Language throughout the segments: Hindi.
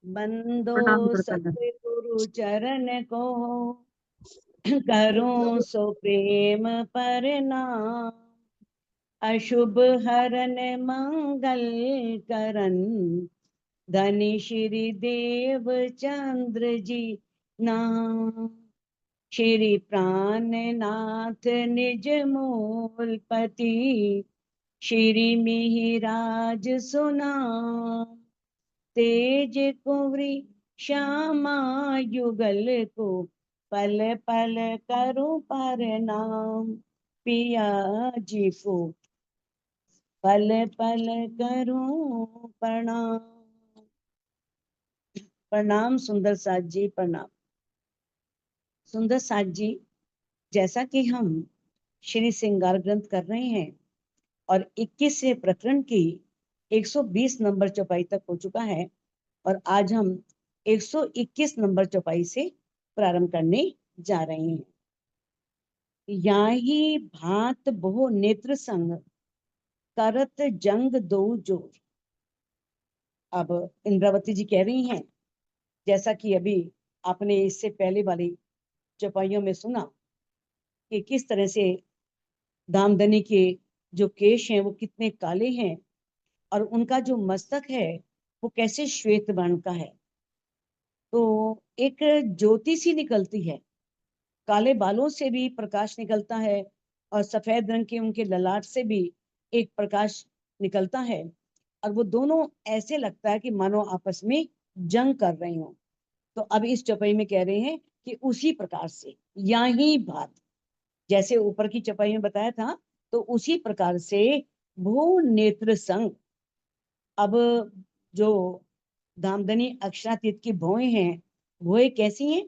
बंदो प्रणाम करता है। सतगुरु चरण को, करूं सो प्रेम प्रणाम। अशुभ हरन मंगल करन, धनी श्री देव चंद्र जी नाम। श्री प्राणनाथ निज मूलपति, श्री मिहिराज सुनाम। तेज कुंवरी श्यामा युगल को, पल पल करूं प्रणाम। पिया जी को पल पल करूं प्रणाम। प्रणाम सुंदर साथ जी, प्रणाम। सुंदर साथ जी, जैसा कि हम श्री श्रृंगार ग्रंथ कर रहे हैं और 21वें प्रकरण की 120 नंबर चौपाई तक हो चुका है, और आज हम 121 नंबर चौपाई से प्रारंभ करने जा रहे हैं। याही भांत बहु नेत्र संग, करत जंग दो जोर। अब इंद्रावती जी कह रही हैं, जैसा कि अभी आपने इससे पहले वाली चौपाइयों में सुना कि किस तरह से दामदनी के जो केश हैं वो कितने काले हैं, और उनका जो मस्तक है वो कैसे श्वेत वर्ण का है। तो एक ज्योति सी निकलती है, काले बालों से भी प्रकाश निकलता है, और सफेद रंग के उनके ललाट से भी एक प्रकाश निकलता है, और वो दोनों ऐसे लगता है कि मानो आपस में जंग कर रहे हो। तो अब इस चौपाई में कह रहे हैं कि उसी प्रकार से याही भात, जैसे ऊपर की चौपाई में बताया था, तो उसी प्रकार से भू नेत्र संग। अब जो दामदनी अक्षरातीत की भौएं हैं, भौएं कैसी हैं?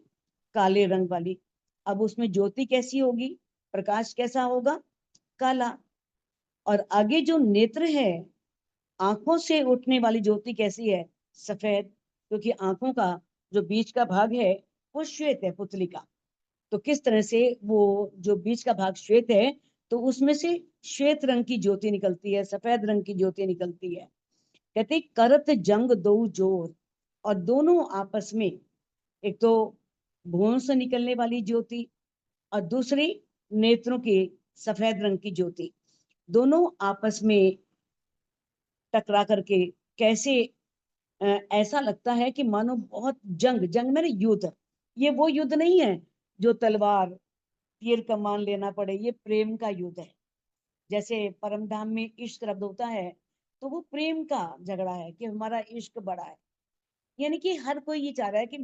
काले रंग वाली। अब उसमें ज्योति कैसी होगी, प्रकाश कैसा होगा? काला। और आगे जो नेत्र है, आंखों से उठने वाली ज्योति कैसी है? सफेद, क्योंकि आंखों का जो बीच का भाग है वो श्वेत है, पुतली का। तो किस तरह से वो जो बीच का भाग श्वेत है, तो उसमें से श्वेत रंग की ज्योति निकलती है, सफेद रंग की ज्योति निकलती है। कहते करत जंग दो जोर, और दोनों आपस में, एक तो भुवों से निकलने वाली ज्योति और दूसरी नेत्रों की सफेद रंग की ज्योति, दोनों आपस में टकरा करके कैसे ऐसा लगता है कि मानो बहुत जंग, जंग में युद्ध। ये वो युद्ध नहीं है जो तलवार तीर कमान लेना पड़े, ये प्रेम का युद्ध है। जैसे परम धाम में इश्क रब्द होता है, तो वो प्रेम का झगड़ा है कि हमारा इश्क बड़ा है। यानी कि हर कोई ये चाह रहा है कि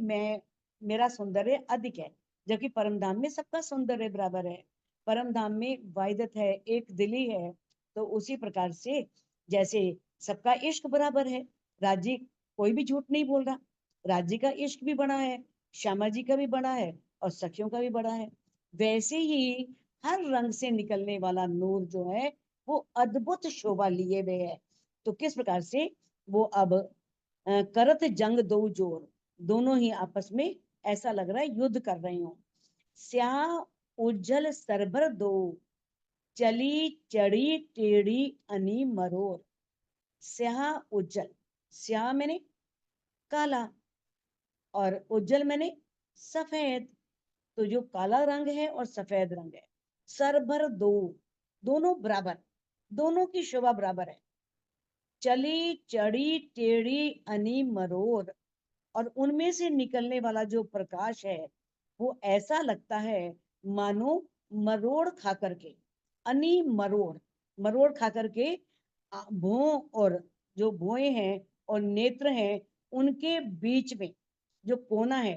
मेरा सौंदर्य अधिक है, जबकि परम धाम में सबका सौंदर्य बराबर है। परम धाम में वाहिदत है, एक दिली है। तो उसी प्रकार से जैसे सबका इश्क बराबर है, राज्य कोई भी झूठ नहीं बोल रहा, राज्य का इश्क भी बड़ा है, श्यामा जी का भी बड़ा है, और सखियों का भी बड़ा है। वैसे ही हर रंग से निकलने वाला नूर जो है वो अद्भुत शोभा लिए हुए है। तो किस प्रकार से वो अब करत जंग दो जोर, दोनों ही आपस में ऐसा लग रहा है युद्ध कर रहे हो। स्याह उज्जल सरभर दो, चली चढ़ी टेढ़ी अनी मरोर। स्याह उज्जल, स्याह मैंने काला, और उज्जल मैंने सफेद। तो जो काला रंग है और सफेद रंग है, सरभर दो, दोनों बराबर, दोनों की शोभा बराबर है। चली चढ़ी टेढ़ी अनी मरोर, और उनमें से निकलने वाला जो प्रकाश है वो ऐसा लगता है मानो मरोड़ खा करके, अनी मरोड़, मरोड़ खा करके भों, और जो भोए हैं और नेत्र हैं उनके बीच में जो कोना है,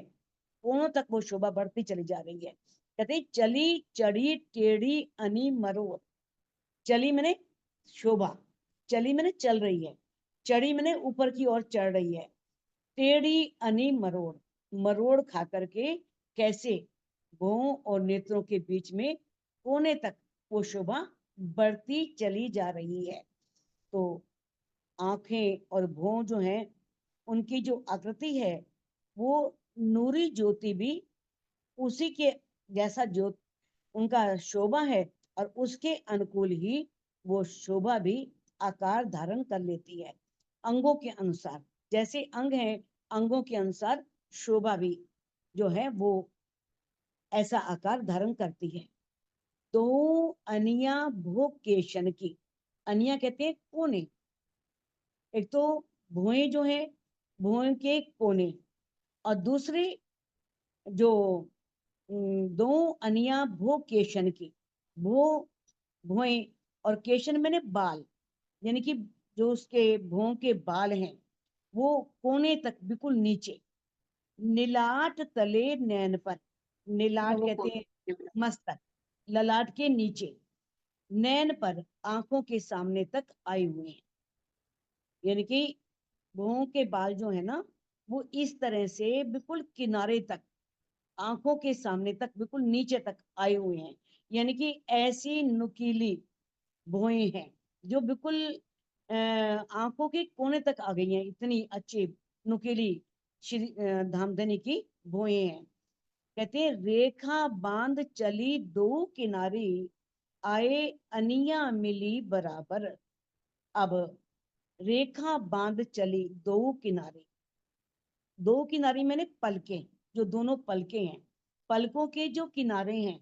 कोनों तक वो शोभा बढ़ती चली जा रही है। कहते चली चढ़ी टेढ़ी अनी मरोड़। चली मैंने शोभा, चली मैंने चल रही है, चढ़ी मैंने ऊपर की ओर चढ़ रही है। टेढ़ी अनी मरोड़, मरोड़ खा करके कैसे भौं और नेत्रों के बीच में कोने तक वो शोभा बढ़ती चली जा रही है। तो आंखें और भौं जो हैं उनकी जो आकृति है वो नूरी ज्योति भी उसी के जैसा जो उनका शोभा है, और उसके अनुकूल ही वो शोभा भी आकार धारण कर लेती है, अंगों के अनुसार। जैसे अंग हैं, अंगों के अनुसार शोभा भी जो है वो ऐसा आकार धारण करती है। तो अनिया भोग केशन की, अनिया कहते हैं कोने, एक तो भुएं जो है भुएं के कोने, और दूसरे जो दो अनिया भोग केशन की, भो भुएं और केशन मैंने बाल, यानी कि जो उसके भुओं के बाल हैं वो कोने तक बिल्कुल नीचे, नीलाट तले नैन पर, नीलाट कहते हैं मस्तक, ललाट के नीचे, नैन पर आंखों के सामने तक आए हुए हैं। यानी कि भुओं के बाल जो है ना वो इस तरह से बिल्कुल किनारे तक, आंखों के सामने तक, बिल्कुल नीचे तक आए हुए हैं। यानी कि ऐसी नुकीली भुएं हैं जो बिल्कुल आंखों के कोने तक आ गई हैं, इतनी अच्छी नुकीली श्री धामधनी की भुएं हैं। कहते हैं रेखा बांध चली दो किनारी, आए अनिया मिली बराबर। अब रेखा बांध चली दो किनारे, दो किनारी मैंने पलके, जो दोनों पलके हैं, पलकों के जो किनारे हैं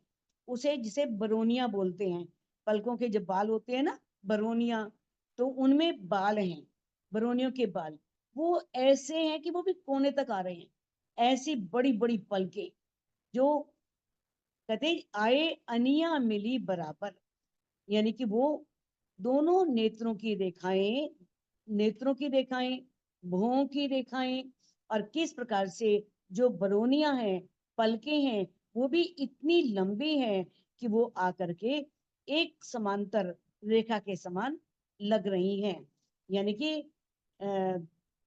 उसे जिसे बरोनिया बोलते हैं। पलकों के जो बाल होते हैं ना बरोनिया, तो उनमें बाल हैं, बरोनियों के बाल, वो ऐसे हैं कि वो भी कोने तक आ रहे हैं। ऐसी बड़ी बड़ी पलके जो कहते आए अनिया मिली बराबर, यानी कि वो दोनों नेत्रों की रेखाएं, नेत्रों की रेखाएं, भुओं की रेखाएं, और किस प्रकार से जो बरोनियां हैं, पलके हैं, वो भी इतनी लंबी हैं कि वो आकर के एक समांतर रेखा के समान लग रही हैं। यानी कि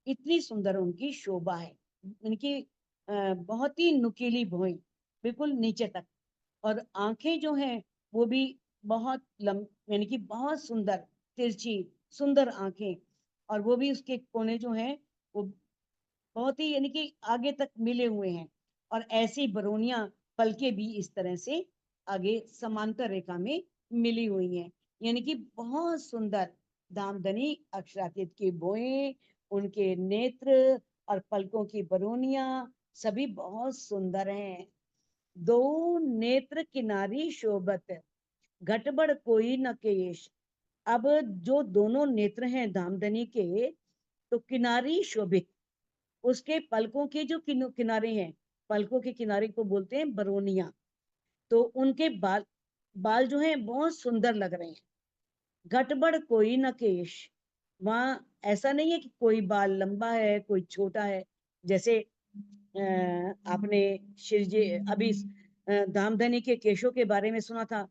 इतनी सुंदर उनकी शोभा है। उनकी बहुत ही नुकीली भुएं बिल्कुल नीचे तक, और आंखें जो हैं वो भी बहुत यानी कि बहुत सुंदर, तिरछी सुंदर आंखें, और वो भी उसके कोने जो हैं वो बहुत ही यानी कि आगे तक मिले हुए हैं। और ऐसी बरोनियां पलके भी इस तरह से आगे समांतर रेखा में मिली हुई हैं। यानी कि बहुत सुंदर दामदनी अक्षरातीत की बोएं, उनके नेत्र और पलकों की बरोनियां सभी बहुत सुंदर हैं। दो नेत्र किनारी शोभत, घटबड़ कोई न केश। अब जो दोनों नेत्र हैं धामधनी के, तो किनारी शोभित, उसके पलकों के जो किनारे हैं, पलकों के किनारे को बोलते हैं बरोनिया, तो उनके बाल, बाल जो हैं बहुत सुंदर लग रहे हैं। घटबड़ कोई न केश, वहां ऐसा नहीं है कि कोई बाल लंबा है कोई छोटा है। जैसे आपने श्री जी अभी धामधनी के केशों के बारे में सुना था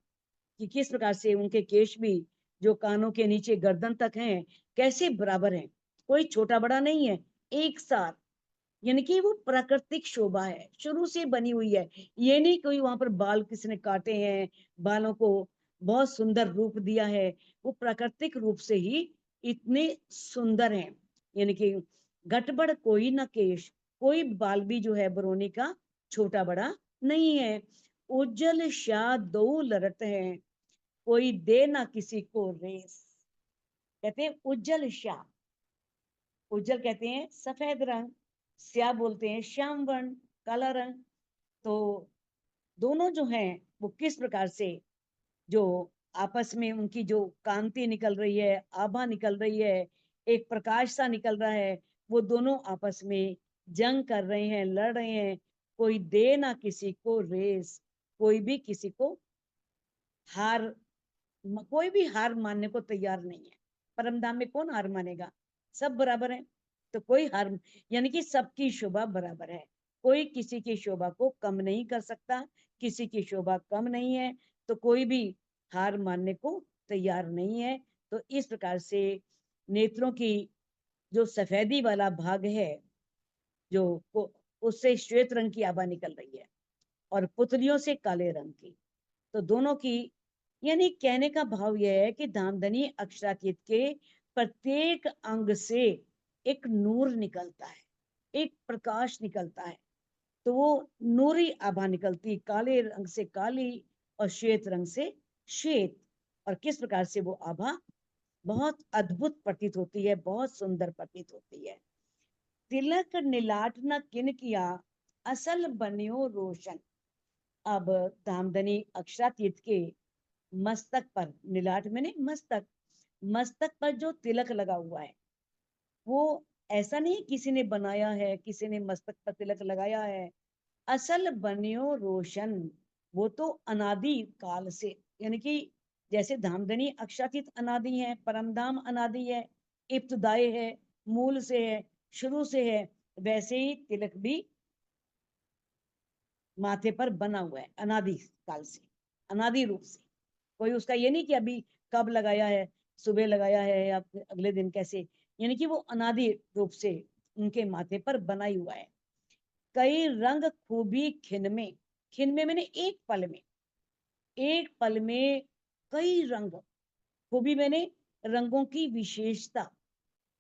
कि किस प्रकार से उनके केश भी जो कानों के नीचे गर्दन तक हैं कैसे बराबर हैं, कोई छोटा बड़ा नहीं है, एक साथ। यानी कि वो प्राकृतिक शोभा है, शुरू से बनी हुई है। ये नहीं कोई वहां पर बाल किसी ने काटे हैं, बालों को बहुत सुंदर रूप दिया है, वो प्राकृतिक रूप से ही इतने सुंदर हैं। यानी कि घटबड़ कोई न केश, कोई बाल भी जो है बरोनी का छोटा बड़ा नहीं है। उज्जल शाह दो लरत है, कोई दे ना किसी को रेस। कहते हैं उज्जल शाह, उज्जल कहते हैं सफेद रंग, स्याह बोलते हैं श्याम वर्ण, काला रंग। तो दोनों जो हैं वो किस प्रकार से जो आपस में उनकी जो कांति निकल रही है, आभा निकल रही है, एक प्रकाश सा निकल रहा है, वो दोनों आपस में जंग कर रहे हैं, लड़ रहे हैं। कोई दे ना किसी को रेस, कोई भी किसी को हार, कोई भी हार मानने को तैयार नहीं है। परम धाम में कौन हार मानेगा, सब बराबर है। तो कोई हार, यानी कि सबकी शोभा बराबर है, कोई किसी की शोभा को कम नहीं कर सकता, किसी की शोभा कम नहीं है, तो कोई भी हार मानने को तैयार नहीं है। तो इस प्रकार से नेत्रों की जो सफेदी वाला भाग है, जो उससे श्वेत रंग की आभा निकल रही है, और पुतलियों से काले रंग की, तो दोनों की, यानी कहने का भाव यह है कि धामधनी अक्षरातीत के प्रत्येक अंग से एक नूर निकलता है, एक प्रकाश निकलता है। तो वो नूरी आभा निकलती, काले रंग से काली और श्वेत रंग से श्वेत। और किस प्रकार से वो आभा बहुत अद्भुत प्रतीत होती है, बहुत सुंदर प्रतीत होती है। तिलक नीलाट न किन किया, असल बन्यो रोशन। अब धामधनी अक्षरातीत के मस्तक पर, नीलाट में नहीं मस्तक, मस्तक पर जो तिलक लगा हुआ है वो ऐसा नहीं किसी ने बनाया है, किसी ने मस्तक पर तिलक लगाया है। असल बन्यो रोशन, वो तो अनादि काल से, यानी कि जैसे धामधनी अक्षरातीत अनादि है, परमधाम अनादि है, इब्तदाई है, मूल से है, शुरू से है, वैसे ही तिलक भी माथे पर बना हुआ है अनादि काल से, अनादि रूप से। कोई उसका ये नहीं कि अभी कब लगाया है, सुबह लगाया है या अगले दिन कैसे, यानी कि वो अनादि रूप से उनके माथे पर बना ही हुआ है। कई रंग खूबी खिन में, खिन में मैंने एक पल में, एक पल में कई रंग, खूबी मैंने रंगों की विशेषता,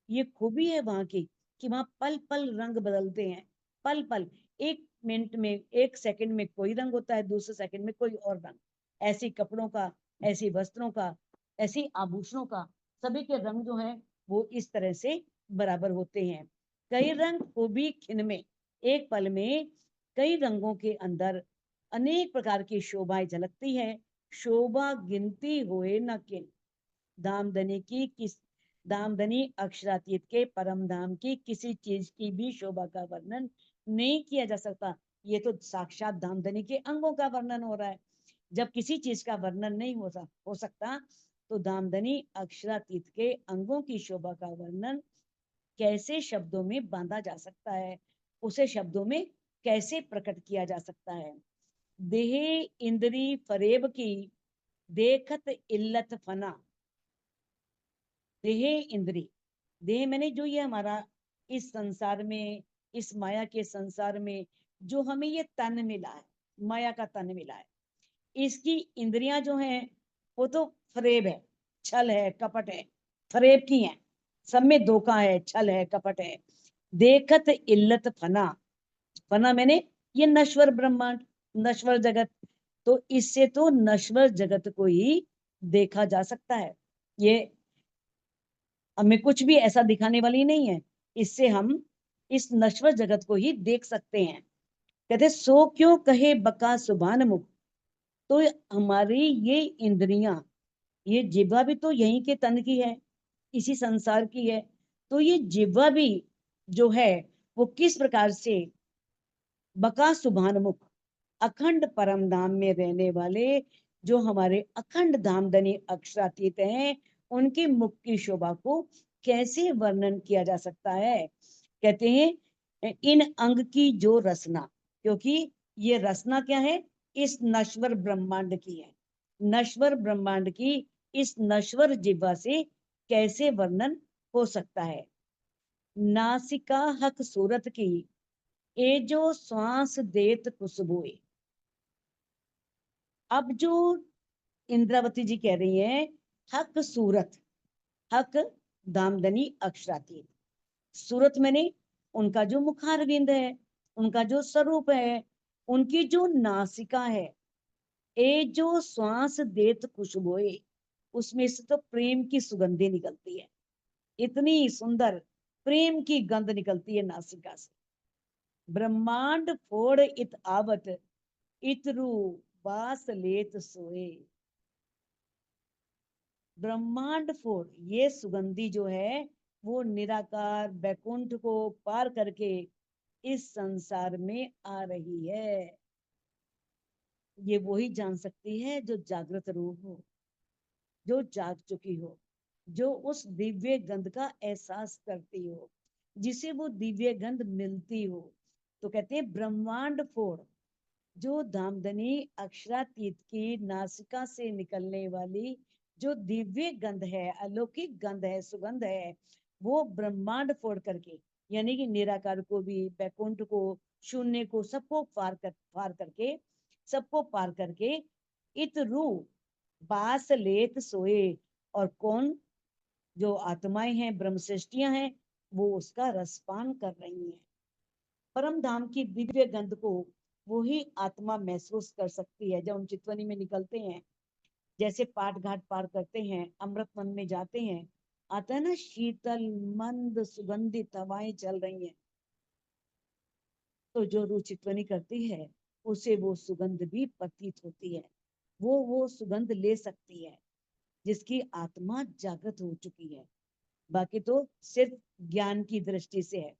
ये खूबी है वहां की कि वहां पल पल रंग बदलते हैं, पल पल, एक मिनट में, एक सेकंड में कोई रंग होता है, दूसरे सेकंड में कोई और रंग। ऐसी कपड़ों का, ऐसी वस्त्रों का, ऐसी आभूषणों का, सभी के रंग जो है वो इस तरह से बराबर होते हैं। कई रंग खूबी खिन में, एक पल में कई रंगों के अंदर अनेक प्रकार की शोभाएं झलकती है। शोभा गिनती होए न किन, धामधनी की किस, धामधनी अक्षरातीत के परम धाम की किसी चीज की भी शोभा का वर्णन नहीं किया जा सकता। ये तो साक्षात धामधनी के अंगों का वर्णन हो रहा है। जब किसी चीज का वर्णन नहीं हो सकता तो धामधनी अक्षरातीत के अंगों की शोभा का वर्णन कैसे शब्दों में बांधा जा सकता है, उसे शब्दों में कैसे प्रकट किया जा सकता है। देह इंद्री फरेब की, देखत इल्लत फना। देह इंद्री, देह मैंने जो ये हमारा इस संसार में, इस माया के संसार में जो हमें ये तन मिला है, माया का तन मिला है, इसकी इंद्रियां जो हैं वो तो फरेब है, छल है, कपट है, फरेब की हैं, सब में धोखा है, छल है, कपट है। देखत इल्लत फना, फना मैंने ये नश्वर ब्रह्मांड, नश्वर जगत, तो इससे तो नश्वर जगत को ही देखा जा सकता है। ये हमें कुछ भी ऐसा दिखाने वाली नहीं है, इससे हम इस नश्वर जगत को ही देख सकते हैं। कहते सो क्यों कहे बका सुभान मुख, तो हमारी ये इंद्रियां, ये जिह्वा भी तो यहीं के तन की है, इसी संसार की है, तो ये जिह्वा भी जो है वो किस प्रकार से बका सुभान मुख, अखंड परम धाम में रहने वाले जो हमारे अखंड धामधनी अक्षरातीत हैं, उनके मुख की शोभा को कैसे वर्णन किया जा सकता है। कहते हैं इन अंग की जो रचना, क्योंकि ये रचना क्या है, इस नश्वर ब्रह्मांड की है, नश्वर ब्रह्मांड की इस नश्वर जिह्वा से कैसे वर्णन हो सकता है। नासिका हक सूरत की, ए जो श्वास देत खुशबुए। अब जो इंद्रावती जी कह रही है, हक सूरत, हक दामदनी अक्षरातीत, सूरत मैंने उनका जो मुखारविंद है, उनका जो स्वरूप है, उनकी जो नासिका है, ए जो श्वास देत खुशबुए, उसमें से तो प्रेम की सुगंधी निकलती है, इतनी सुंदर प्रेम की गंध निकलती है नासिका से। ब्रह्मांड फोड़ इत आवत, इतरू बास लेत सोए। ब्रह्मांड फोड़, ये सुगंधी जो है वो निराकार बैकुंठ को पार करके इस संसार में आ रही है। ये वही जान सकती है जो जागृत रूप हो, जो जाग चुकी हो, जो उस दिव्य गंध का एहसास करती हो, जिसे वो दिव्य गंध मिलती हो। तो कहते हैं ब्रह्मांड फोड़, जो धामधनी अक्षरातीत की नासिका से निकलने वाली जो दिव्य गंध है, अलौकिक गंध है, सुगंध है, वो ब्रह्मांड फोड़ करके, यानी कि निराकार को भी, बैकुंठ को, शून्य को, सबको पार करके, सबको पार करके इत रू बास लेत सोए। और कौन, जो आत्माएं हैं, ब्रह्म सृष्टियां हैं, वो उसका रसपान कर रही हैं। परम धाम की दिव्य गंध को वो ही आत्मा महसूस कर सकती है। जब हम चितवनी में निकलते हैं, जैसे पाट घाट पार करते हैं, अमृत वन में जाते हैं, आता है ना शीतल मंद सुगंधित हवाएं चल रही हैं, तो जो रुचित्वनी करती है उसे वो सुगंध भी प्रतीत होती है, वो सुगंध ले सकती है जिसकी आत्मा जागृत हो चुकी है। बाकी तो सिर्फ ज्ञान की दृष्टि से है,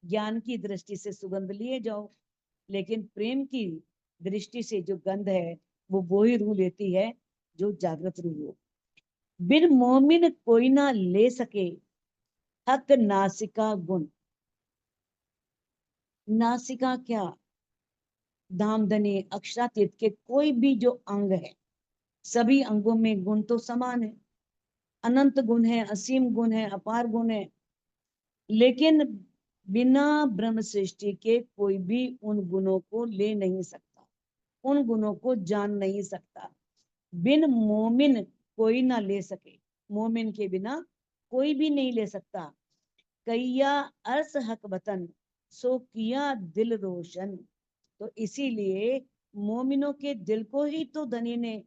ज्ञान की दृष्टि से सुगंध लिए जाओ, लेकिन प्रेम की दृष्टि से जो गंध है वो ही रूह लेती है जो जागृत रूह हो। बिन मोमिन कोई ना ले सके हक नासिका गुण। नासिका क्या? धामधनी अक्षरातीत के कोई भी जो अंग है, सभी अंगों में गुण तो समान है, अनंत गुण है, असीम गुण है, अपार गुण है, लेकिन बिना ब्रह्म सृष्टि के कोई भी उन गुणों को ले नहीं सकता, उन गुणों को जान नहीं सकता। बिन मोमिन कोई ना ले सके, मोमिन के बिना कोई भी नहीं ले सकता। कैया अर्स हक वतन सो किया दिल रोशन। तो इसीलिए मोमिनों के दिल को ही तो धनी ने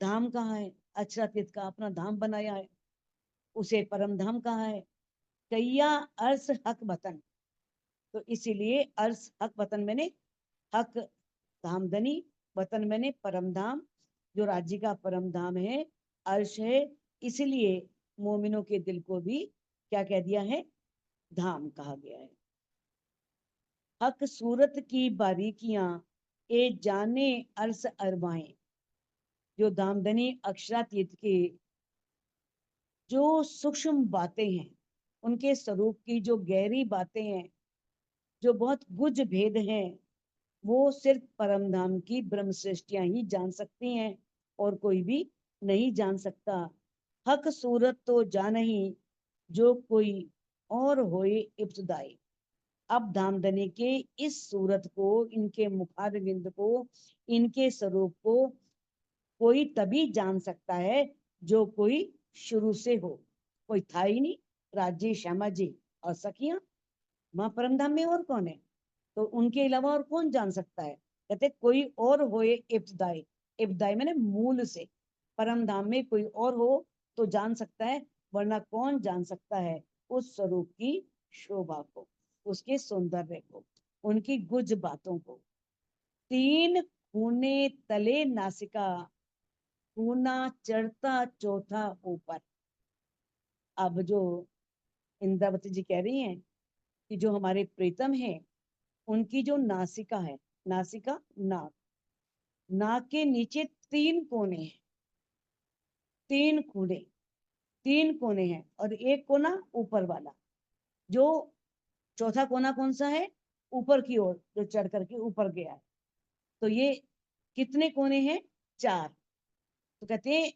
धाम कहा है, अक्षरातीत का अपना धाम बनाया है, उसे परम धाम कहा है। कैया अर्स हक वतन, तो इसीलिए अर्स हक वतन मैंने हक धामधनी, वतन मैंने परम धाम, जो राज्य का परम धाम है, अर्श है, इसलिए मोमिनों के दिल को भी क्या कह दिया है? धाम कहा गया है। हक सूरत की बारीकियां ए जाने अर्स अरवाएं। जो धामधनी अक्षरातीत के जो सूक्ष्म बातें हैं, उनके स्वरूप की जो गहरी बातें हैं, जो बहुत गुज भेद हैं, वो सिर्फ परम धाम की ब्रह्म सृष्टियां ही जान सकती हैं और कोई भी नहीं जान सकता। हक सूरत तो जान ही जो कोई और होए इब्तदाई। अब धामधनी के इस सूरत को, इनके मुखारविंद को, इनके स्वरूप को कोई तभी जान सकता है जो कोई शुरू से हो। कोई था ही नहीं, राजी श्यामा जी और सखियां वहां परमधाम में और कौन है? तो उनके अलावा और कौन जान सकता है? कहते कोई और होए इब्तदाई, इब्तदाई मैंने मूल से, परम धाम में कोई और हो तो जान सकता है, वरना कौन जान सकता है उस स्वरूप की शोभा को, उसके सौंदर्य को, उनकी गुज बातों को। तीन खूने तले नासिका, खूना चढ़ता चौथा ऊपर। अब जो इंद्रावती जी कह रही हैं कि जो हमारे प्रीतम है, उनकी जो नासिका है, नासिका नाक, नाक के नीचे तीन कोने हैं, तीन खूने, तीन कोने हैं, और एक कोना ऊपर वाला। जो चौथा कोना कौन सा है? ऊपर की ओर, जो चढ़ करके ऊपर गया है। तो ये कितने कोने हैं? चार। तो कहते हैं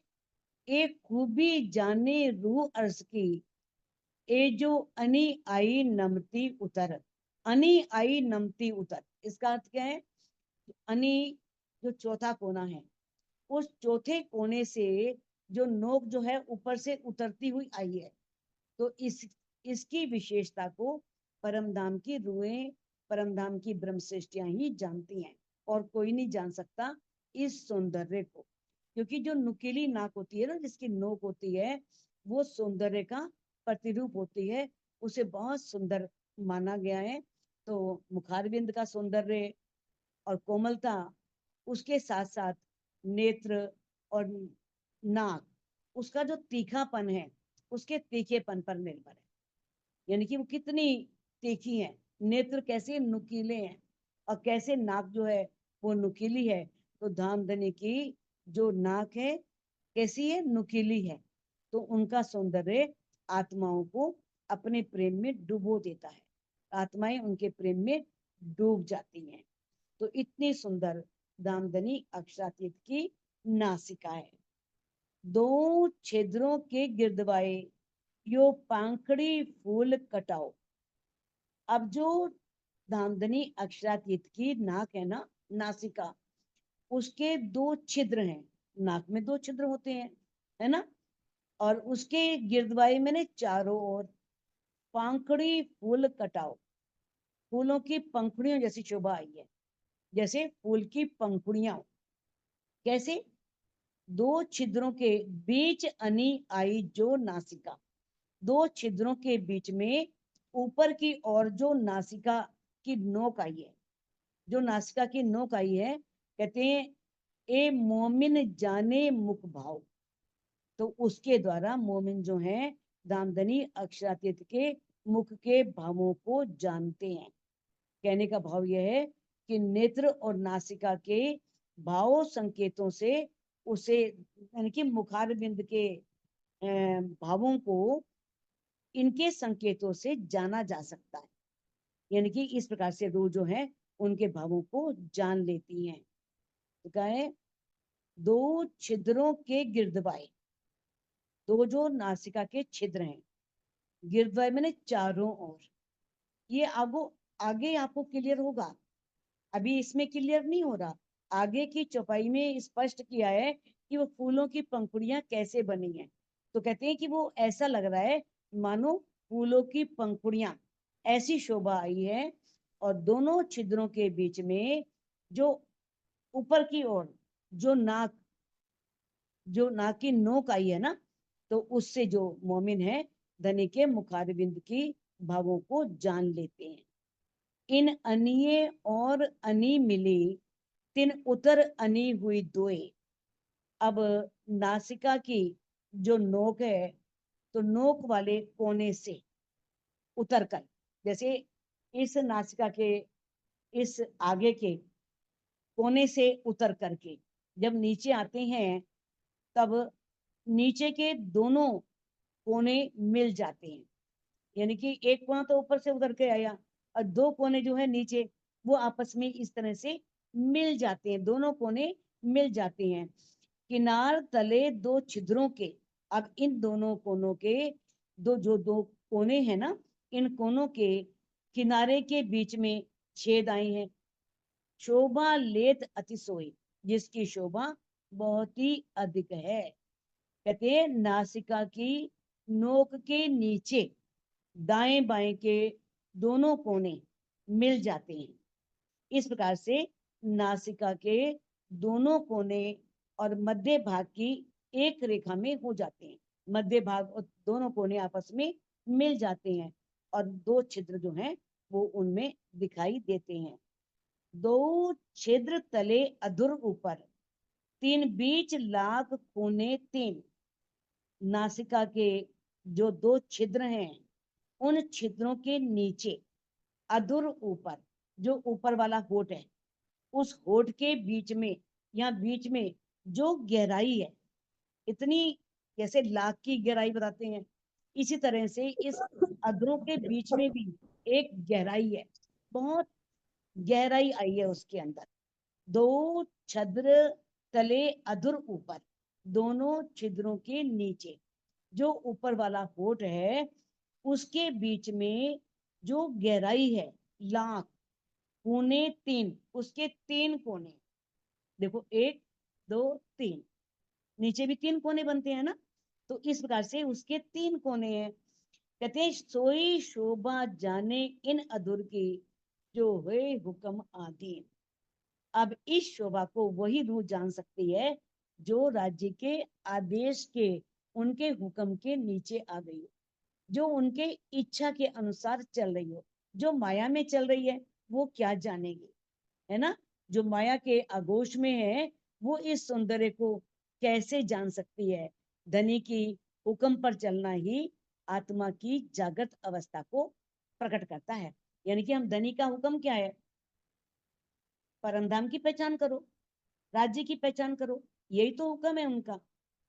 एक खूबी जाने रूह अर्श की, ए जो अनी आई नमती उतर। अनी आई नमती उतर, इसका अर्थ क्या है? अनी जो चौथा कोना है, उस चौथे कोने से जो नोक जो है ऊपर से उतरती हुई आई है। तो इसकी विशेषता को परमधाम की रूहें, परमधाम की ब्रह्म सृष्टियां ही जानती हैं, और कोई नहीं जान सकता इस सौंदर्य को। क्योंकि जो नुकीली नाक होती है ना, जिसकी नोक होती है, वो सौंदर्य का प्रतिरूप होती है, उसे बहुत सुंदर माना गया है। तो मुखारविंद का सौंदर्य और कोमलता, उसके साथ साथ नेत्र और नाक, उसका जो तीखापन है, उसके तीखेपन पर निर्भर है, यानी कि वो कितनी तीखी है, नेत्र कैसे नुकीले हैं, और कैसे नाक जो है वो नुकीली है। तो धामधनी की जो नाक है कैसी है? नुकीली है। तो उनका सौंदर्य आत्माओं को अपने प्रेम में डुबो देता है, आत्माएं उनके प्रेम में डूब जाती हैं। तो इतनी सुंदर दामदनी अक्षरातीत की नासिका है। दो छिद्रों के गिरदवाए यो पांखड़ी फूल कटाओ। अब जो दामदनी अक्षरातीत की नाक है ना, नासिका, उसके दो छिद्र हैं। नाक में दो छिद्र होते हैं, है ना? और उसके गिरदवाए में चारों ओर पांखड़ी फूल कटाओ। फूलों की पंखुड़ियों जैसी शोभा आई है, जैसे फूल की पंखुड़ियां। कैसे? दो छिद्रों के बीच अनी आई जो नासिका, दो छिद्रों के बीच में ऊपर की ओर जो नासिका की नोक आई है, जो नासिका की नोक आई है, कहते हैं ए मोमिन जाने मुख भाव। तो उसके द्वारा मोमिन जो है दामदनी अक्षरातीत के मुख के भावों को जानते हैं। कहने का भाव यह है कि नेत्र और नासिका के भाव संकेतों से उसे, यानी कि मुखार बिंद के भावों को इनके संकेतों से जाना जा सकता है। यानी कि इस प्रकार से रूह जो है उनके भावों को जान लेती हैं। तो क्या है, दो छिद्रों के गिरदवाए, दो जो नासिका के छिद्र हैं, गिरदवाए मैंने चारों ओर। ये आगे आपको क्लियर होगा, अभी इसमें क्लियर नहीं हो रहा। आगे की चौपाई में स्पष्ट किया है कि वो फूलों की पंखुड़ियां कैसे बनी हैं। तो कहते हैं कि वो ऐसा लग रहा है मानो फूलों की पंखुड़ियां, ऐसी शोभा आई है। और दोनों छिद्रों के बीच में जो ऊपर की ओर जो नाक की नोक आई है ना, तो उससे जो मोमिन है धनी के मुखारबिंद की भावों को जान लेते हैं। इन अनिये और अनी मिली, तिन उतर अनी हुई दोए। अब नासिका की जो नोक है, तो नोक वाले कोने से उतर कर, जैसे इस नासिका के इस आगे के कोने से उतर करके जब नीचे आते हैं, तब नीचे के दोनों कोने मिल जाते हैं। यानी कि एक कोना तो ऊपर से उतर के आया, और दो कोने जो है नीचे, वो आपस में इस तरह से मिल जाते हैं, दोनों कोने मिल जाते हैं। किनार तले दो छिद्रों के, अब इन दोनों कोनों के दो कोने हैं ना, इन कोनों के किनारे के बीच में छेद आए हैं। शोभा लेत अतिशोई, जिसकी शोभा बहुत ही अधिक है। कहते हैं नासिका की नोक के नीचे दाएं बाएं के दोनों कोने मिल जाते हैं। इस प्रकार से नासिका के दोनों कोने और मध्य भाग की एक रेखा में हो जाते हैं। मध्य भाग और दोनों कोने आपस में मिल जाते हैं, और दो छिद्र जो हैं वो उनमें दिखाई देते हैं। दो छिद्र तले अधुर ऊपर, तीन बीच लाख कोने तीन। नासिका के जो दो छिद्र हैं, उन छिद्रों के नीचे अधुर ऊपर, जो ऊपर वाला होठ है, उस होठ के बीच में या बीच में जो गहराई है, इतनी, जैसे लाख की गहराई बताते हैं, इसी तरह से इस अधरों के बीच में भी एक गहराई है, बहुत गहराई आई है उसके अंदर। दो छिद्र तले अधुर ऊपर, दोनों छिद्रों के नीचे जो ऊपर वाला होठ है, उसके बीच में जो गहराई है लाख, कोने तीन, उसके तीन कोने, देखो एक दो तीन, नीचे भी तीन कोने बनते हैं ना, तो इस प्रकार से उसके तीन कोने हैं। कहते हैं सोई शोभा जाने इन अधुर की, जो हुए हुक्म आदि। अब इस शोभा को वही रूह जान सकती है जो राज्य के आदेश के, उनके हुक्म के नीचे आ गई हो, जो उनके इच्छा के अनुसार चल रही हो। जो माया में चल रही है वो क्या जानेगी, है ना। जो माया के आगोश में है वो इस सौंदर्य को कैसे जान सकती है। धनी की हुक्म पर चलना ही आत्मा की जागृत अवस्था को प्रकट करता है। यानी कि हम, धनी का हुक्म क्या है, परमधाम की पहचान करो, राज्य की पहचान करो, यही तो हुक्म है उनका।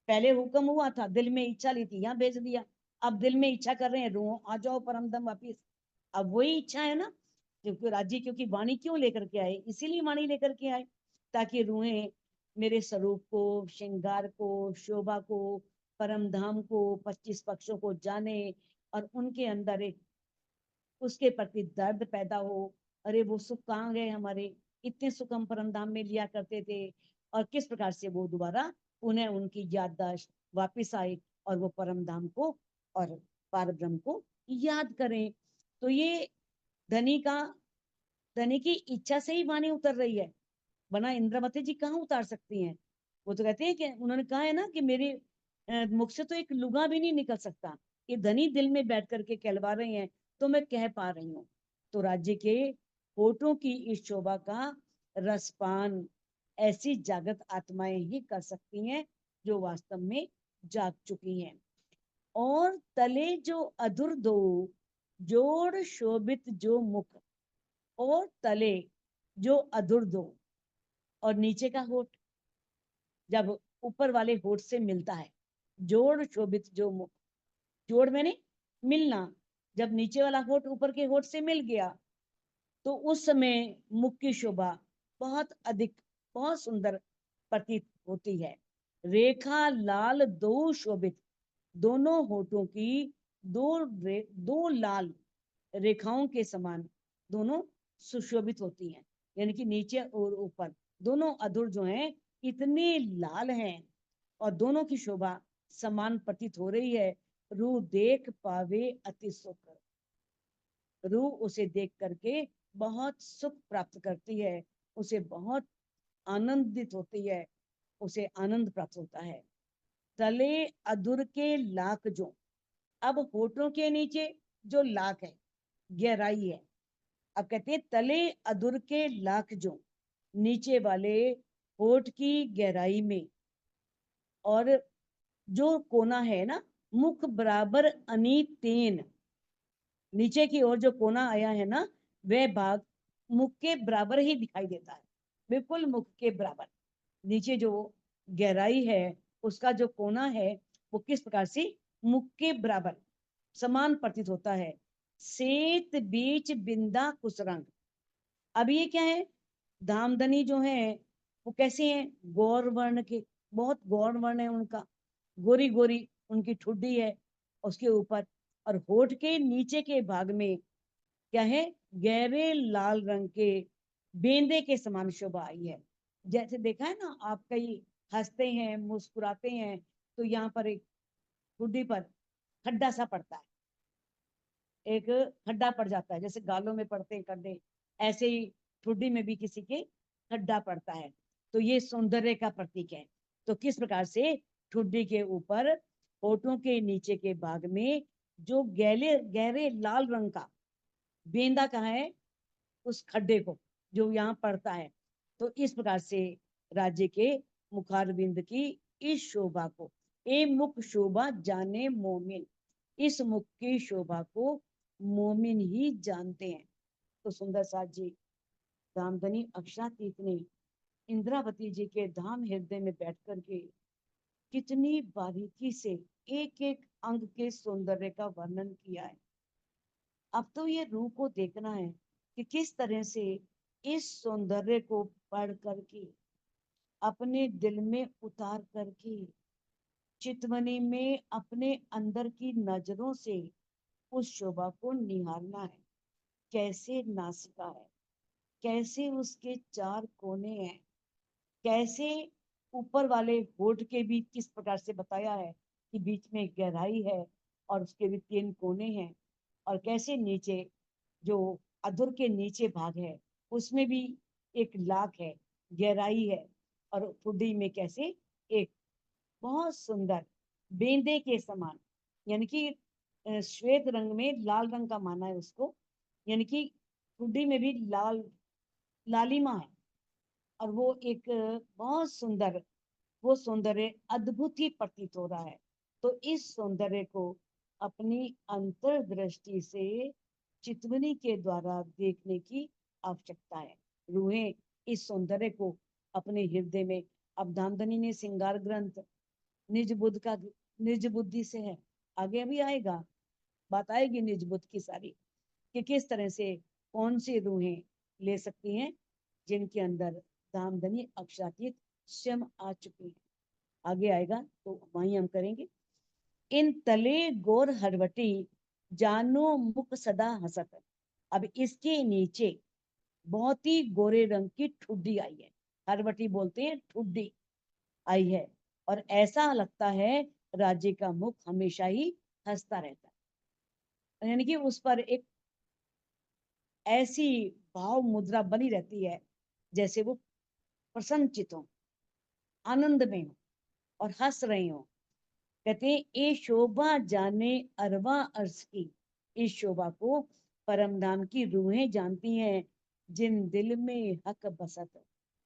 पहले हुक्म हुआ था, दिल में इच्छा ली थी, यहाँ भेज दिया। अब दिल में इच्छा कर रहे हैं, रूह आ जाओ परमधाम वापिस। अब वही इच्छा है ना, क्योंकि राज्य, क्योंकि वाणी क्यों लेकर के आए, इसीलिए वाणी लेकर के आए, ताकि रूहें मेरे स्वरूप को, श्रृंगार को, शोभा को, परम धाम को, 25 पक्षों को जाने, और उनके अंदर एक उसके प्रति दर्द पैदा हो। अरे वो सुख कहाँ गए हमारे, इतने सुख हम परम धाम में लिया करते थे, और किस प्रकार से वो दोबारा उन्हें उनकी याददाश्त वापिस आए, और वो परम धाम को और पार ब्रह्म को याद करें। तो ये धनी का, धनी की इच्छा से ही वाणी उतर रही है, वरना इंद्रवती जी कहाँ उतार सकती हैं। वो तो कहते हैं कि उन्होंने कहा है ना कि मेरे मुख से तो एक लुगा भी नहीं निकल सकता, ये धनी दिल में बैठ करके कहलवा रहे हैं, तो मैं कह पा रही हूँ। तो राज्य के होठों की इस शोभा का रसपान ऐसी जागृत आत्माएं ही कर सकती हैं जो वास्तव में जाग चुकी हैं। और तले जो अधुर दो जोड़ शोभित जो मुख, और तले जो अधुर दो और नीचे का होठ जब ऊपर वाले होठ से मिलता है, जोड़ शोभित जो मुख, जोड़ मैंने मिलना, जब नीचे वाला होठ ऊपर के होठ से मिल गया तो उस समय मुख की शोभा बहुत अधिक, बहुत सुंदर प्रतीत होती है। रेखा लाल दो शोभित, दोनों होठों की दो लाल रेखाओं के समान दोनों सुशोभित होती हैं, यानी कि नीचे और ऊपर दोनों अधुर जो हैं इतने लाल हैं और दोनों की शोभा समान प्रतीत हो रही है। रू देख पावे अति सुख, रूह उसे देख करके बहुत सुख प्राप्त करती है, उसे बहुत आनंदित होती है, उसे आनंद प्राप्त होता है। तले अधुर के लाख जो, अब होठों के नीचे जो लाख है, गहराई है, अब कहते हैं तले अधुर के लाख जो, नीचे वाले होठ की गहराई में, और जो कोना है ना, मुख बराबर अनितेन, नीचे की ओर जो कोना आया है ना, वह भाग मुख के बराबर ही दिखाई देता है, बिल्कुल मुख के बराबर। नीचे जो गहराई है उसका जो कोना है वो किस प्रकार से मुख के बराबर समान प्रतीत होता है। सेत बीच बिंदा कुसरंग, अब ये क्या है, धामधनी जो है वो कैसे हैं, गौर वर्ण के, बहुत गौर वर्ण है उनका, गोरी गोरी उनकी ठुड्डी है उसके ऊपर, और होठ के नीचे के भाग में क्या है, गहरे लाल रंग के बेंदे के समान शोभा आई है। जैसे देखा है ना, आप कहीं हंसते हैं मुस्कुराते हैं तो यहाँ पर एक ठुड्डी पर खड्डा सा पड़ता है, एक खड्डा पड़ जाता है, जैसे गालों में पड़ते हैं खड्डे, ऐसे ही ठुड्डी में भी किसी के खड्डा पड़ता है, तो ये सौंदर्य का प्रतीक है। तो किस प्रकार से ठुड्डी के ऊपर होठों के नीचे के भाग में जो गहरे गहरे लाल रंग का बेंदा कहाँ है, उस खड्डे को जो यहाँ पड़ता है, तो इस प्रकार से राज्य के मुखारबिंद की इस शोभा को, ए मुख शोभा जाने मोमिन, इस मुख की शोभा को मोमिन ही जानते हैं। तो सुंदर साथ जी धामधनी अक्षरातीत ने इंद्रावती जी के धाम हृदय में बैठ करके कितनी बारीकी से एक एक अंग के सौंदर्य का वर्णन किया है। अब तो ये रूह को देखना है कि किस तरह से इस सौंदर्य को पढ़ करके अपने दिल में उतार करके चितवनी में अपने अंदर की नजरों से उस शोभा को निहारना है। कैसे नासिका है, कैसे उसके चार कोने हैं, कैसे ऊपर वाले होठ के भी किस प्रकार से बताया है कि बीच में गहराई है और उसके भी तीन कोने हैं, और कैसे नीचे जो अधुर के नीचे भाग है उसमें भी एक लाख है, गहराई है, और ठुड्डी में कैसे एक बहुत सुंदर बेंदे के समान, यानी कि श्वेत रंग में लाल रंग का माना है उसको, यानी कि ठुड्डी में भी लाल लालिमा है, और वो एक बहुत सुंदर, वो सौंदर्य अद्भुत ही प्रतीत हो रहा है। तो इस सौंदर्य को अपनी अंतर्दृष्टि से चितवनी के द्वारा देखने की आवश्यकता है। रूहें इस सौंदर्य को अपने हृदय में, अब धामधनी ने श्रृंगार ग्रंथ निज बुद्ध का, निज बुद्धि से है, आगे भी आएगा, बात आएगी निज बुद्ध की सारी, कि किस तरह से कौन सी रूहें ले सकती हैं जिनके अंदर धामधनी अक्षरातीत स्वयं आ चुकी है। आगे आएगा तो वहीं हम करेंगे। इन तले गोर हरवटी जानो मुख सदा हसत, अब इसके नीचे बहुत ही गोरे रंग की ठुड्डी आई है, हरवटी बोलते हैं ठुड्डी आई है, और ऐसा लगता है राज्य का मुख हमेशा ही हंसता रहता है, यानी कि उस पर एक ऐसी भाव मुद्रा बनी रहती है जैसे वो प्रसन्नचित हो, आनंद में हो और हंस रहे हो। कहते हैं ये शोभा जाने अरवा अर्श की, इस शोभा को परम धाम की रूहें जानती हैं जिन दिल में हक बसत,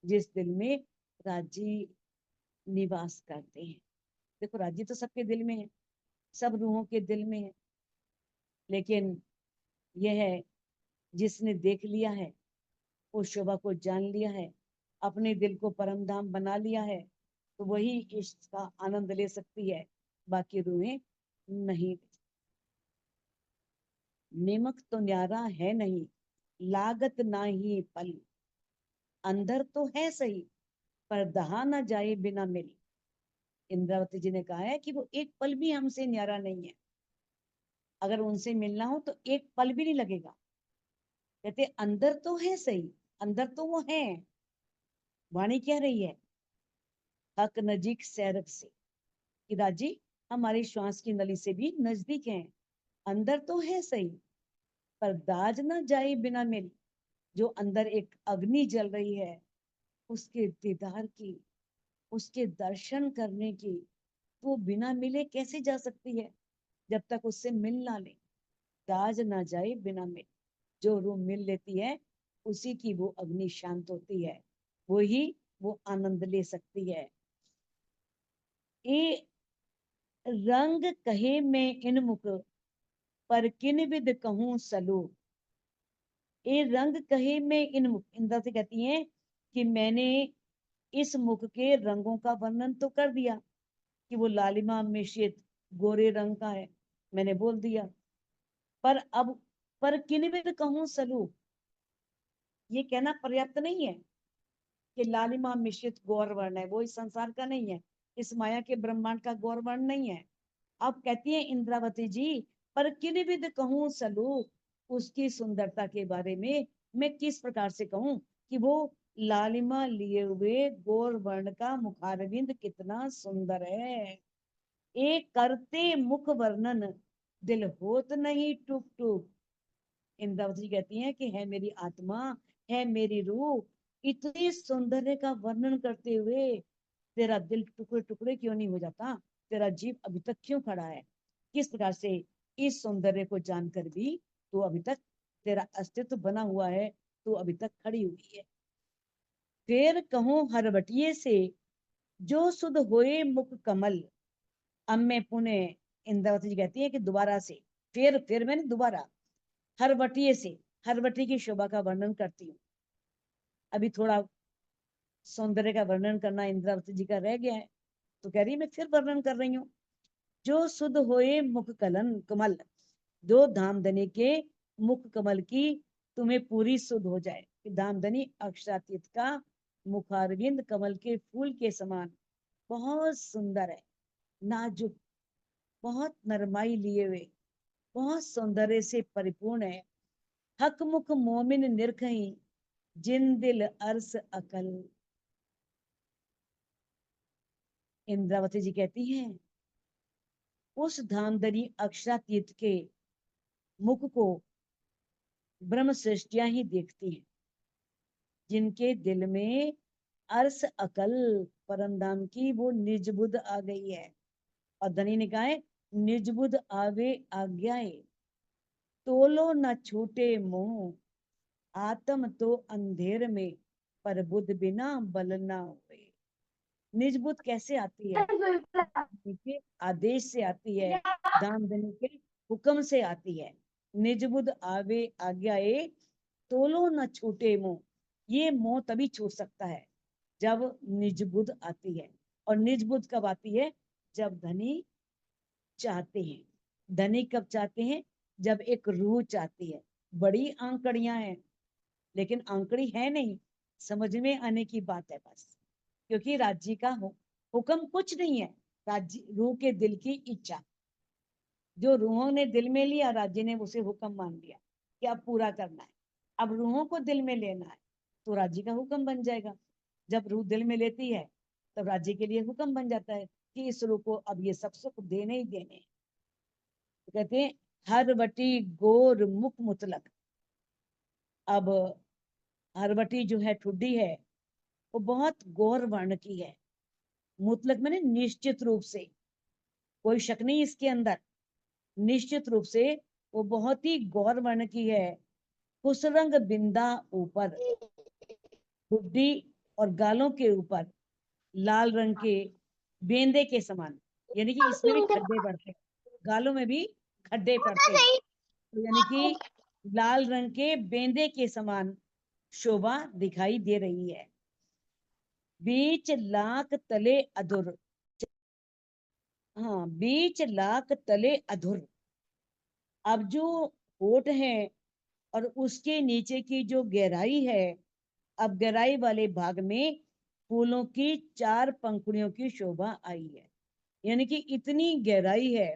जिस दिल में राजी निवास करते हैं। देखो राजी तो सबके दिल में है, सब रूहों के दिल में है, लेकिन यह है जिसने देख लिया है, उस शोभा को जान लिया है, अपने दिल को परम धाम बना लिया है, तो वही इश्क का आनंद ले सकती है, बाकी रूहें नहीं। निमक तो न्यारा है नहीं, लागत ना ही पल, अंदर तो है सही, पर दहा ना जाए बिना मिली। इंद्रावती जी ने कहा है कि वो एक पल भी हमसे न्यारा नहीं है, अगर उनसे मिलना हो तो एक पल भी नहीं लगेगा। कहते अंदर तो है सही, अंदर तो वो है। वाणी कह रही है हक नजीक सैरक से, कि राजी हमारी श्वास की नली से भी नजदीक हैं, अंदर तो है सही, पर दाज ना जाए बिना मिल। जो अंदर एक अग्नि जल रही है, उसके दीदार की, उसके दर्शन करने की, वो बिना मिले कैसे जा सकती है, जब तक उससे मिल ना ले। दाज ना जाए बिना मिल, जो रूह मिल लेती है उसी की वो अग्नि शांत होती है, वो ही वो आनंद ले सकती है। ये रंग कहे में इन मुख, पर किन विद कहूं सलू। ये रंग कहे में इन मुख, इंद्र से कहती हैं कि मैंने इस मुख के रंगों का वर्णन तो कर दिया कि वो लालिमा मिश्रित गोरे रंग का है, मैंने बोल दिया। पर अब पर किन विद कहूं सलू, ये कहना पर्याप्त नहीं है कि लालिमा मिश्रित गौर वर्ण है, वो इस संसार का नहीं है, इस माया के ब्रह्मांड का गौर वर्ण नहीं है। अब कहती है इंद्रावती जी, पर किन विद कहूं सलूक, उसकी सुंदरता के बारे में मैं किस प्रकार से कहूं कि वो लालिमा लिए हुए गौर वर्ण का मुखारविंद कितना सुंदर है। एक करते मुख वर्णन, दिल होत नहीं टूक टूक। इंद्रावती जी कहती हैं कि है मेरी आत्मा, है मेरी रूह, इतने सौंदर्य का वर्णन करते हुए तेरा दिल टुकड़े टुकड़े क्यों नहीं हो जाता, तेरा जीव अभी तक क्यों खड़ा है। किस प्रकार से इस सौंदर्य को जानकर भी तू अभी तक, तेरा अस्तित्व बना हुआ है, तू अभी तक खड़ी हुई है। फिर कहूं हरवटिये से, जो सुध होए मुख कमल। अब मैं पुनः, इंद्रावती जी कहती है कि दोबारा से, फिर मैंने दोबारा हरवटिये से, हरवटी की शोभा का वर्णन करती हूँ। अभी थोड़ा सौंदर्य का वर्णन करना इंद्रावती जी का रह गया है, तो कह रही मैं फिर वर्णन कर रही हूँ। जो सुध होए मुख कलन कमल, जो धामधनी के मुख कमल की तुम्हें पूरी सुध हो जाए। धामधनी अक्षरातीत का मुखारविंद कमल के फूल के समान बहुत सुंदर है, नाजुक, बहुत नरमाई लिए हुए, बहुत सौंदर्य से परिपूर्ण है। हक मुख मोमिन निरखही, जिन दिल अरस अकल। इंद्रावती जी कहती हैं उस धामधनी अक्षरातीत के मुख को ब्रह्म सृष्टियां ही देखती हैं, जिनके दिल में अर्स अकल, परम धाम की वो निज बुद्ध आ गई है। और धनी ने कहा है निज बुद्ध आवे आज्ञाए, तोलो न छूटे मोह। आत्म तो अंधेर में, पर बुद्ध बिना बल ना हुए। निज बुद्ध कैसे आती है, के आदेश से आती है, दान देने के हुक्म से आती है। निज बुद्ध आवे आज्ञाए, तोलो न छूटे मोह। ये मोह तभी छूट सकता है जब निज बुद्ध आती है। और निज बुद्ध कब आती है, जब धनी चाहते हैं। धनी कब चाहते हैं, जब एक रूह चाहती है। बड़ी आंकड़ियां हैं, लेकिन आंकड़ी है नहीं, समझ में आने की बात है बस। क्योंकि राज्य का हुक्म कुछ नहीं है, राज्य रूह के दिल की इच्छा, जो रूहों ने दिल में लिया, राज्य ने उसे हुक्म मान लिया कि अब पूरा करना है। अब रूहों को दिल में लेना है, तो राज्य का हुक्म बन जाएगा। जब रूह दिल में लेती है, तब राज्य के लिए हुक्म बन जाता है कि इस रूह को अब ये सब सुख देने ही देने। तो कहते हैं हरवटी गोर मुख मुतलक। अब हरवटी जो है, ठुड्डी है, वो बहुत गौर वर्ण की है। मुतलक मैंने निश्चित रूप से, कोई शक नहीं इसके अंदर, निश्चित रूप से वो बहुत ही गौर वर्ण की है। खुसरंग बिंदा ऊपर, बुड्ढी और गालों के ऊपर लाल रंग के बेंदे के समान, यानी कि इसमें भी खड्डे पड़ते हैं, गालों में भी खड्डे पड़ते हैं, तो यानी कि लाल रंग के बेंदे के समान शोभा दिखाई दे रही है। बीच लाख तले अधुर, हाँ, बीच लाख तले अधुर। अब जो होठ है और उसके नीचे की जो गहराई है, अब गहराई वाले भाग में फूलों की 4 पंखुड़ियों की शोभा आई है, यानी कि इतनी गहराई है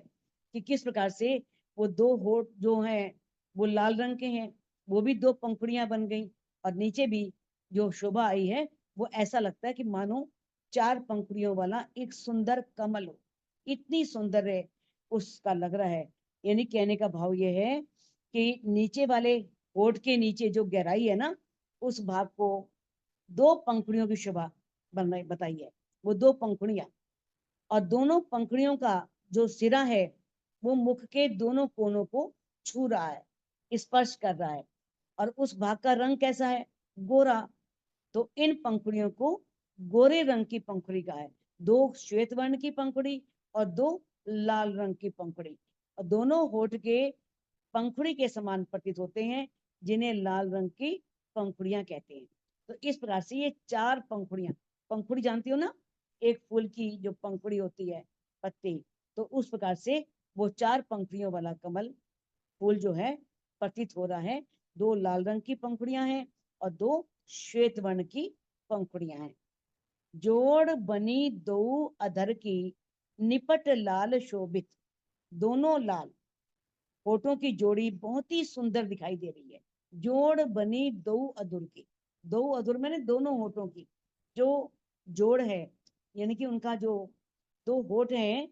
कि किस प्रकार से वो 2 होठ जो हैं वो लाल रंग के हैं, वो भी 2 पंखुड़ियां बन गई, और नीचे भी जो शोभा आई है वो ऐसा लगता है कि मानो 4 पंखुड़ियों वाला एक सुंदर कमल हो, इतनी सुंदर है उसका लग रहा है। यानी कहने का भाव ये है कि नीचे वाले होठ के नीचे जो गहराई है ना, उस भाग को 2 पंखुड़ियों की शोभा बताई है, वो 2 पंखुड़ियां, और दोनों पंखुड़ियों का जो सिरा है वो मुख के दोनों कोनों को छू रहा है, स्पर्श कर रहा है, और उस भाग का रंग कैसा है, गोरा। तो इन पंखुड़ियों को गोरे रंग की पंखुड़ी का है, 2 श्वेत वर्ण की पंखुड़ी और 2 लाल रंग की पंखुड़ी, और दोनों होठ के पंखुड़ी के समान प्रतीत होते हैं, जिन्हें लाल रंग की पंखुड़ियां कहते हैं। तो इस प्रकार से ये 4 पंखुड़ियां, पंखुड़ी जानती हो ना, एक फूल की जो पंखुड़ी होती है पत्ती, तो उस प्रकार से वो 4 पंखुड़ियों वाला कमल फूल जो है प्रतीत हो रहा है। 2 लाल रंग की पंखुड़ियां हैं और 2 श्वेत वर्ण की पंखुड़ियां हैं। जोड़ बनी 2 अधर की, निपट लाल शोभित, दोनों लाल होठों की जोड़ी बहुत ही सुंदर दिखाई दे रही है। जोड़ बनी 2 अधुर की, 2 अधुर मैंने दोनों होठों की जो जोड़ है, यानी कि उनका जो 2 होठ हैं,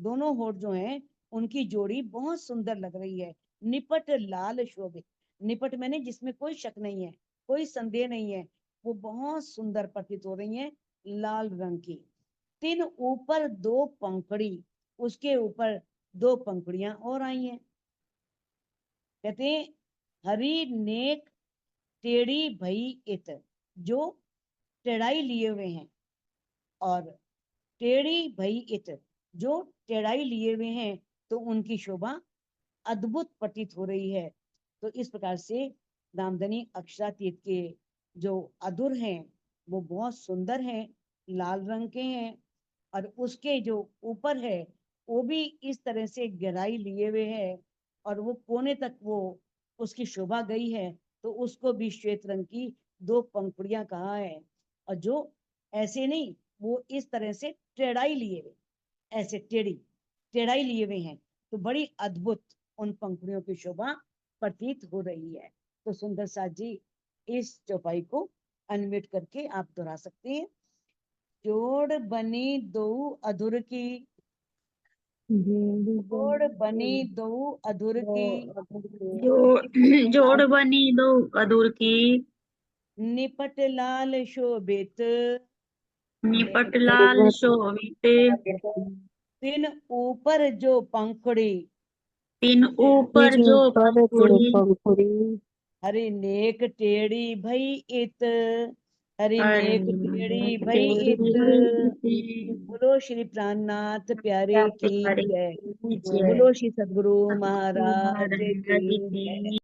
दोनों होठ जो हैं उनकी जोड़ी बहुत सुंदर लग रही है। निपट लाल शोभित, निपट मैंने जिसमें कोई शक नहीं है, कोई संदेह नहीं है, वो बहुत सुंदर प्रतीत हो रही है, लाल रंग की। 3 ऊपर 2 पंखुड़ी, उसके ऊपर 2 पंखुड़ियां और आई हैं। कहते हैं हरी नेक टेढ़ी भई इत, जो टेढ़ाई लिए हुए हैं, और टेढ़ी भई इत, जो टेढ़ाई लिए हुए हैं, तो उनकी शोभा अद्भुत प्रतीत हो रही है। तो इस प्रकार से नामधनी अक्षरातीत के जो अधुर हैं वो बहुत सुंदर हैं, लाल रंग के हैं, और उसके जो ऊपर है वो भी इस तरह से गहराई लिए हुए है, और वो कोने तक वो उसकी शोभा गई है, तो उसको भी श्वेत रंग की 2 पंखुड़ियां कहा है, और जो ऐसे नहीं, वो इस तरह से टेढ़ाई लिए हुए, ऐसे टेढ़ाई लिए हुए हैं, तो बड़ी अद्भुत उन पंखुड़ियों की शोभा प्रतीत हो रही है। तो सुंदर साथ जी इस चौपाई को अनम्यूट करके आप दोहरा सकते हैं। जोड़ बनी 2 अधुर की, जोड़ बनी 2 अधुर की, जोड़ बनी 2 अधूर की, निपट लाल शोभित, निपट लाल शोभित, 3 ऊपर जो पंखुड़ी, 3 ऊपर जो पंखुड़ी, हरि नेक टेढ़ी भई इत, हरि हरि नेक टेढ़ी भई इत। तेरी बोलो श्री प्राणनाथ प्यारे की प्यारे जय, जय, बोलो श्री सद्गुरु महाराज महाराज की की जय।